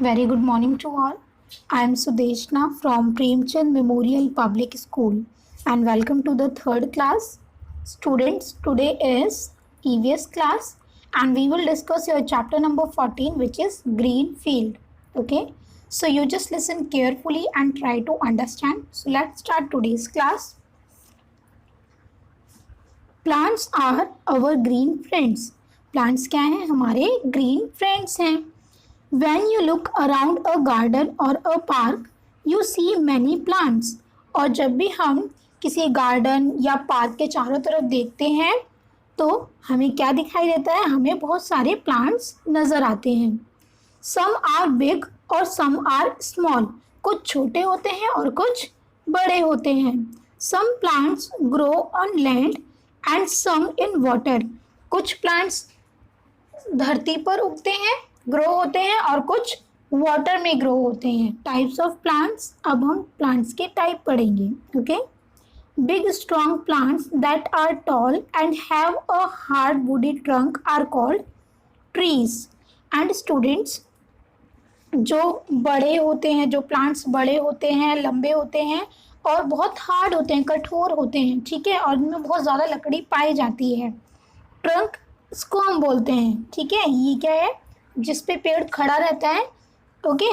Very good morning to all. I am Sudeshna from Premchand Memorial Public School and welcome to the third class. Students, today is EVS class and we will discuss your chapter number 14 which is green field. Okay. So you just listen carefully and try to understand. So let's start today's class. Plants are our green friends. Plants क्या हैं? हमारे green friends हैं. When you look around a garden or a park, you see many plants. और जब भी हम किसी garden या पार्क के चारों तरफ देखते हैं तो हमें क्या दिखाई देता है? हमें बहुत सारे प्लांट्स नज़र आते हैं. Some are big और some are small. कुछ छोटे होते हैं और कुछ बड़े होते हैं. Some plants grow on land and some in water. कुछ प्लांट्स धरती पर उगते हैं, ग्रो होते हैं और कुछ वाटर में ग्रो होते हैं. Types of plants. अब हम प्लांट्स के टाइप पढ़ेंगे. Okay. Big strong plants that are tall and have a hard woody trunk are called trees. And students, जो बड़े होते हैं, जो प्लांट्स बड़े होते हैं, लंबे होते हैं और बहुत हार्ड होते हैं, कठोर होते हैं, ठीक है, और इनमें बहुत ज़्यादा लकड़ी पाई जाती है. ट्रंक इसको हम बोलते हैं, ठीक है. ये क्या है? जिस पे पेड़ खड़ा रहता है. ओके.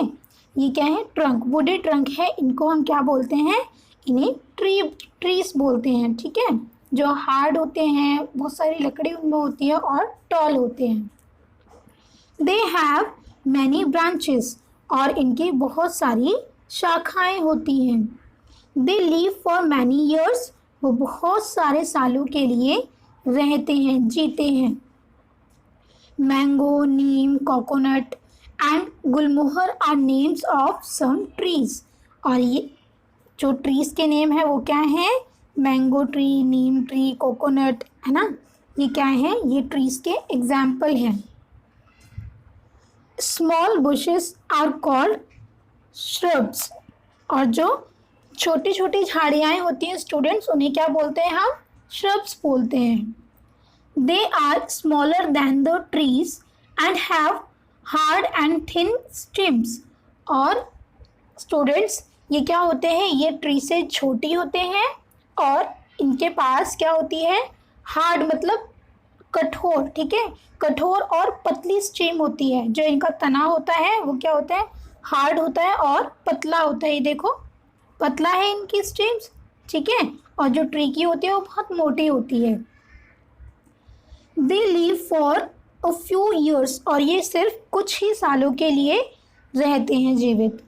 ये क्या है? ट्रंक. वुडी ट्रंक है. इनको हम क्या बोलते हैं? इन्हें ट्रीज बोलते हैं, ठीक है. जो हार्ड होते हैं, बहुत सारी लकड़ी उनमें होती है और टॉल होते हैं. दे हैव मैनी ब्रांचेस और इनकी बहुत सारी शाखाएं होती हैं. They live for many years. वो बहुत सारे सालों के लिए रहते हैं, जीते हैं. Mango, neem, coconut and gulmohar are names of some trees. और ये जो ट्रीज के नेम है वो क्या है? मैंगो ट्री, नीम ट्री, कोकोनट, है ना. ये क्या है? ये ट्रीज के एग्जाम्पल हैं. Small bushes are called shrubs. और जो छोटी छोटी झाड़ियाँ होती हैं स्टूडेंट्स, उन्हें क्या बोलते हैं? हम श्रब्स बोलते हैं. They are smaller than the trees and have hard and thin stems. और स्टूडेंट्स, ये क्या होते हैं? ये ट्री से छोटी होते हैं और इनके पास क्या होती है? हार्ड मतलब कठोर, ठीक है, कठोर और पतली स्टेम होती है. जो इनका तना होता है वो क्या होता है? हार्ड होता है और पतला होता है. ये देखो, पतला है इनकी स्टेम्स, ठीक है, और जो ट्री की होती है वो बहुत मोटी होती है. They live for a few years और ये सिर्फ कुछ ही सालों के लिए रहते हैं जीवित.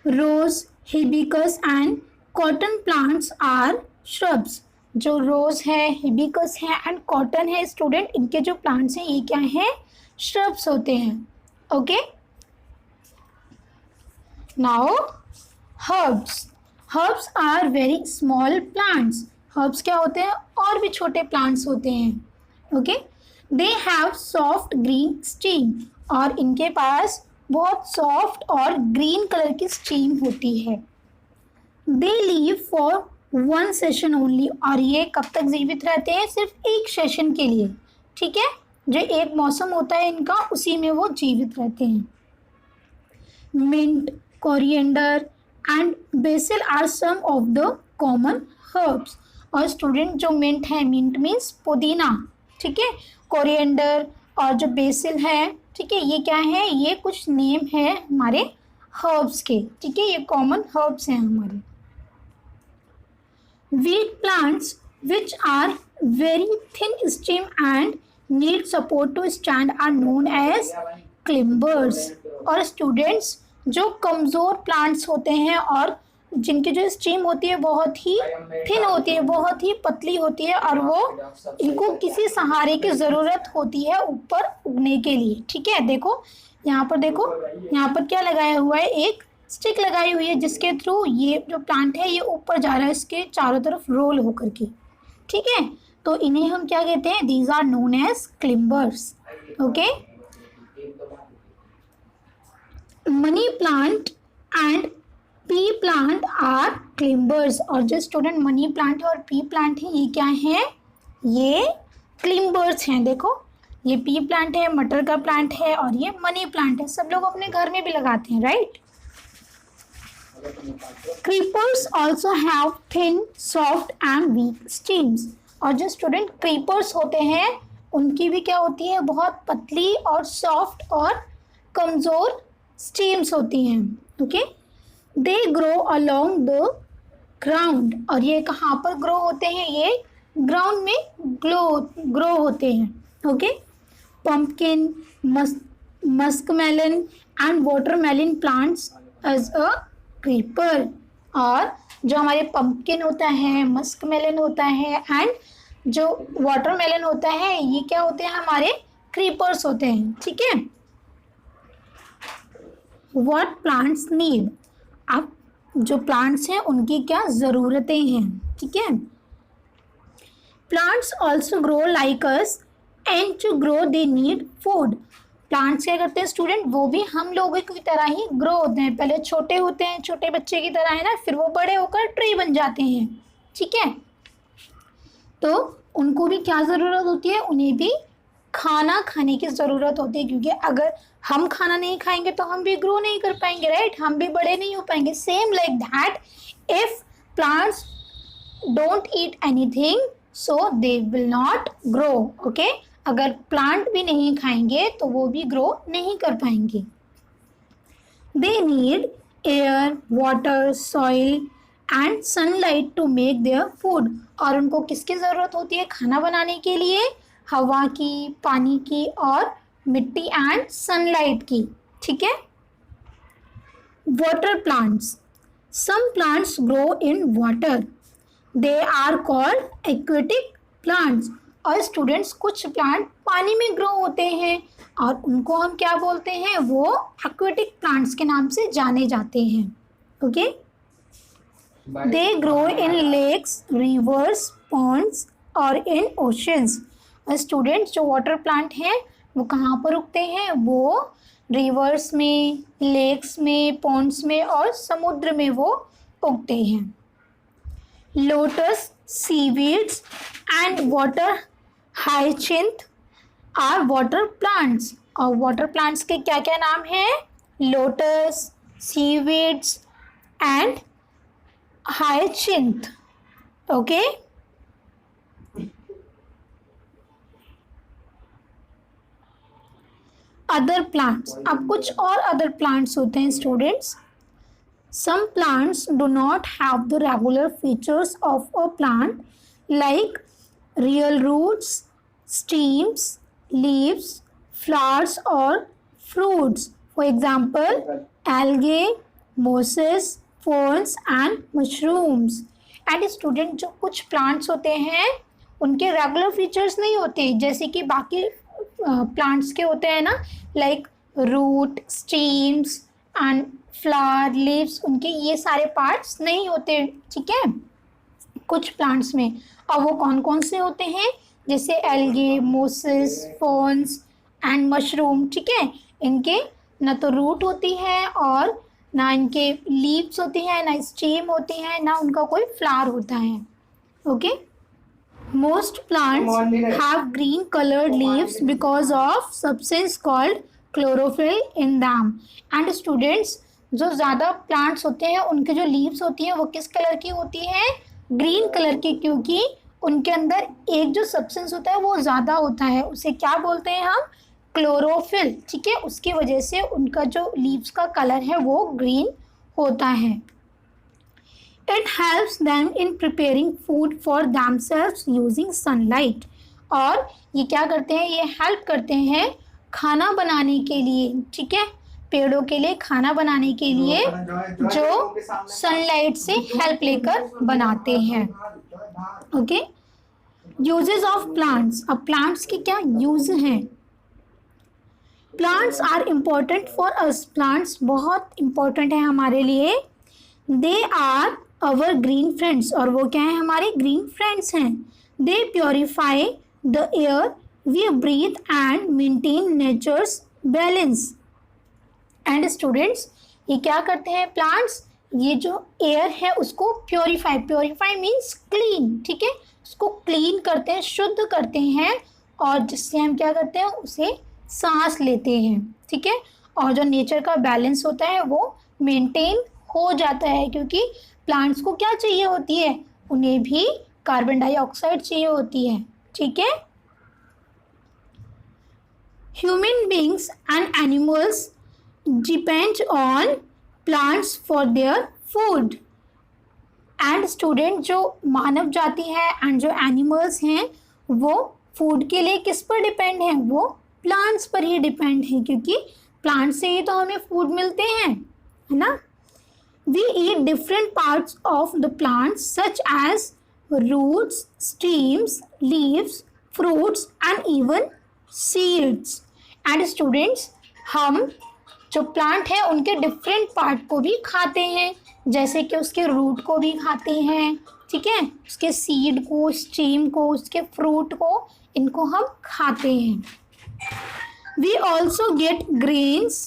Rose, hibiscus and cotton plants are shrubs. जो रोज है, हिबिस्कस है एंड कॉटन है स्टूडेंट, इनके जो प्लांट्स हैं ये क्या हैं? श्रब्स होते हैं. Okay. Now herbs. Herbs are very small plants. Herbs क्या होते हैं? और भी छोटे प्लांट्स होते हैं. Okay. They have soft green stem और इनके पास बहुत सॉफ्ट और ग्रीन कलर की स्टीम होती है. They live for one session only और ये कब तक जीवित रहते हैं? सिर्फ एक सेशन के लिए, ठीक है. जो एक मौसम होता है इनका, उसी में वो जीवित रहते हैं. Mint, coriander and basil are some of the common herbs. और स्टूडेंट, जो मिंट है, मिंट मीन्स पुदीना, ठीक है, कोरिएंडर और जो बेसिल है, ठीक है, ये क्या है? ये कुछ नेम है हमारे हर्ब्स के, ठीक है, ये कॉमन हर्ब्स हैं हमारे. Wheat plants which are very thin stem and need support to stand are known as climbers. और स्टूडेंट्स, जो कमज़ोर प्लांट्स होते हैं और जिनकी जो स्टीम होती है बहुत ही थिन होती है, बहुत ही पतली होती है और वो इनको किसी सहारे की ज़रूरत होती है ऊपर उगने के लिए, ठीक है. देखो यहाँ पर, देखो यहाँ पर क्या लगाया हुआ है? एक स्टिक लगाई हुई है जिसके थ्रू ये जो प्लांट है ये ऊपर जा रहा है, इसके चारों तरफ रोल होकर के, ठीक है. तो इन्हें हम क्या कहते हैं? These are known as climbers. Okay. Money plant and pea plant are climbers. और जो स्टूडेंट मनी प्लांट है और पी प्लांट है ये क्या है? ये क्लिम्बर्स हैं. देखो ये पी प्लांट है, मटर का प्लांट है और ये मनी प्लांट है। सब लोग अपने घर में भी लगाते हैं, right. Creepers also have thin, soft and weak stems. और जो स्टूडेंट क्रीपर्स होते हैं उनकी भी क्या होती है, बहुत पतली और सॉफ्ट और कमज़ोर स्टीम्स होती हैं। Okay, they grow along the ground. और ये कहाँ पर ग्रो होते हैं, ये ग्राउंड में ग्रो होते हैं। Okay, pumpkin, muskmelon and watermelon plants as a creeper। और जो हमारे pumpkin होता है, muskmelon होता है एंड जो watermelon होता है, ये क्या होते हैं, हमारे creepers होते हैं। ठीक है। What plants need? अब जो plants हैं उनकी क्या ज़रूरतें हैं। ठीक है। Plants also grow like us and to grow they need food। Plants क्या करते हैं स्टूडेंट, वो भी हम लोगों की तरह ही ग्रो होते हैं। पहले छोटे होते हैं, छोटे बच्चे की तरह है ना, फिर वो बड़े होकर ट्री बन जाते हैं। ठीक है। तो उनको भी क्या ज़रूरत होती है, उन्हें भी खाना खाने की ज़रूरत होती है, क्योंकि अगर हम खाना नहीं खाएंगे तो हम भी ग्रो नहीं कर पाएंगे, राइट। हम भी बड़े नहीं हो पाएंगे। Same like that if plants don't eat anything so they will not grow. Okay, अगर प्लांट भी नहीं खाएंगे तो वो भी ग्रो नहीं कर पाएंगे। They need air, water, soil and sunlight to make their food. और उनको किसकी ज़रूरत होती है खाना बनाने के लिए, हवा की, पानी की और मिट्टी एंड सनलाइट की। ठीक है। Water plants, some plants grow in water, they are called aquatic plants. और स्टूडेंट्स कुछ प्लांट पानी में ग्रो होते हैं और उनको हम क्या बोलते हैं, वो एक्वेटिक प्लांट्स के नाम से जाने जाते हैं। Okay, they grow in lakes, rivers, ponds और इन ओशंस। और स्टूडेंट्स जो वाटर प्लांट हैं वो कहाँ पर उगते हैं, वो रिवर्स में, लेक्स में, पॉन्ड्स में और समुद्र में वो उगते हैं। Lotus, seaweeds and water hyacinth are water plants. और वाटर प्लांट्स के क्या क्या नाम हैं, lotus, seaweeds and hyacinth. Okay, other plants, अब कुछ और अदर प्लांट्स होते हैं students. Some plants do not have the regular features of a plant like real roots, stems, leaves, flowers or fruits. For example, algae, mosses, ferns and mushrooms. And student जो कुछ plants होते हैं उनके regular features नहीं होते, जैसे कि बाकी plants के होते हैं ना, like root, stems and flower, leaves, उनके ये सारे पार्ट्स नहीं होते। ठीक है, कुछ प्लांट्स में। और वो कौन कौन से होते हैं, जैसे एल्गे, मोसेस, फॉर्न्स एंड मशरूम। ठीक है, इनके ना तो रूट होती है और ना इनके लीव्स होती हैं, ना स्टेम होती हैं, ना उनका कोई फ्लावर होता है। Okay, most plants have green coloured leaves because of substance called chlorophyll in them. And students जो ज़्यादा प्लांट्स होते हैं उनके जो लीव्स होती हैं वो किस कलर की होती हैं, ग्रीन कलर की, क्योंकि उनके अंदर एक जो सब्सटेंस होता है वो ज़्यादा होता है, उसे क्या बोलते हैं हम, क्लोरोफिल। ठीक है, उसकी वजह से उनका जो लीव्स का कलर है वो ग्रीन होता है। It helps them in preparing food for themselves using sunlight. और ये क्या करते हैं, ये हेल्प करते हैं खाना बनाने के लिए। ठीक है, पेड़ों के लिए खाना बनाने के लिए जो सनलाइट से हेल्प लेकर बनाते हैं। ओके, यूजेस ऑफ प्लांट्स, अब प्लांट्स के क्या यूज हैं। Plants are important for us, plants बहुत इम्पोर्टेंट है हमारे लिए। They are our green friends, और वो क्या है, हमारे ग्रीन फ्रेंड्स हैं। They purify the air we breathe and maintain nature's balance. And students ये क्या करते हैं प्लांट्स, ये जो एयर है उसको प्योरीफाई मीन्स क्लीन। ठीक है, उसको क्लीन करते हैं, शुद्ध करते हैं और जिससे हम क्या करते हैं, उसे सांस लेते हैं, ठीक है। और जो नेचर का बैलेंस होता है वो मेंटेन हो जाता है, क्योंकि प्लांट्स को क्या चाहिए होती है, उन्हें भी कार्बन डाइऑक्साइड चाहिए होती है, ठीक है। Human beings and animals depend on plants for their food. And student, जो मानव जाति है एंड जो एनिमल्स हैं वो फूड के लिए किस पर डिपेंड हैं, वो प्लांट्स पर ही डिपेंड है, क्योंकि प्लांट से ही तो हमें फूड मिलते हैं, है ना। We eat different parts of the plants such as roots, stems, leaves, fruits and even seeds. And students, हम जो प्लांट है उनके डिफरेंट पार्ट को भी खाते हैं, जैसे कि उसके रूट को भी खाते हैं, ठीक है, उसके सीड को, स्टीम को, उसके फ्रूट को, इनको हम खाते हैं। We also get grains,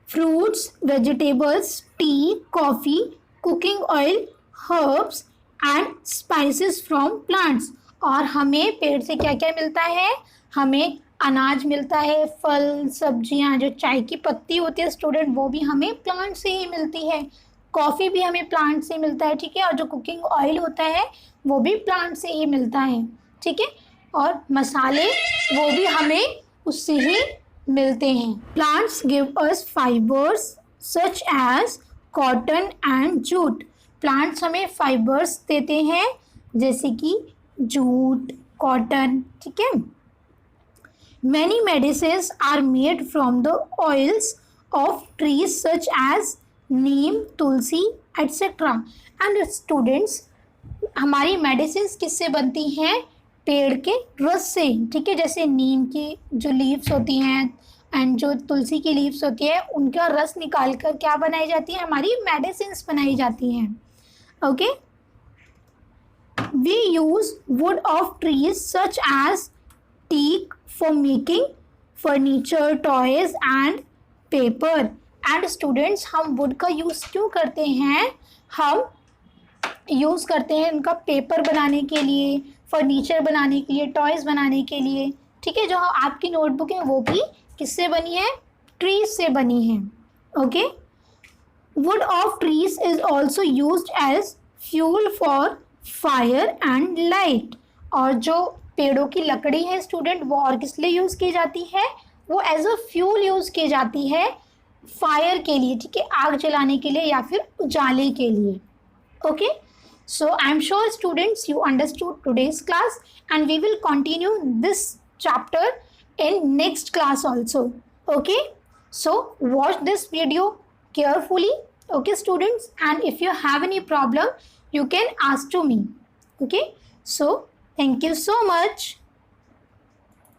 fruits, vegetables, tea, coffee, cooking oil, herbs and spices from plants. और हमें पेड़ से क्या क्या मिलता है, हमें अनाज मिलता है, फल, सब्जियां, जो चाय की पत्ती होती है स्टूडेंट, वो भी हमें प्लांट से ही मिलती है। कॉफ़ी भी हमें प्लांट से मिलता है, ठीक है। और जो कुकिंग ऑयल होता है वो भी प्लांट से ही मिलता है, ठीक है। और मसाले वो भी हमें उससे ही मिलते हैं। Plants give us fibres such as cotton and jute. Plants हमें फाइबर्स देते हैं, जैसे कि जूट, कॉटन, ठीक है। Many medicines are made from the oils of trees such as neem, tulsi, etc. And students, हमारी मेडिसिन्स किससे बनती हैं, पेड़ के रस से, ठीक है। जैसे नीम की जो लीव्स होती हैं एंड जो तुलसी की लीव्स होती है, उनका रस निकाल कर क्या बनाई जाती है, हमारी मेडिसिन्स बनाई जाती हैं, okay. We use wood of trees such as teak for making furniture, toys and paper. And students, हम wood का यूज़ क्यों करते हैं, हम यूज़ करते हैं इनका पेपर बनाने के लिए, फर्नीचर बनाने के लिए, टॉयज़ बनाने के लिए, ठीक है। जो आपकी नोटबुक है वो भी किससे बनी है, ट्रीज से बनी है, okay. Wood of trees is also used as fuel for fire and light. और जो पेड़ों की लकड़ी है स्टूडेंट, वो और किस लिए यूज़ की जाती है, वो एज अ फ्यूल यूज़ की जाती है फायर के लिए, ठीक है, आग जलाने के लिए या फिर उजाले के लिए, okay. So I am sure students you understood today's class and we will continue this chapter in next class also, okay. So watch this video carefully, okay students, and if you have any problem you can ask to me, okay. So thank you so much.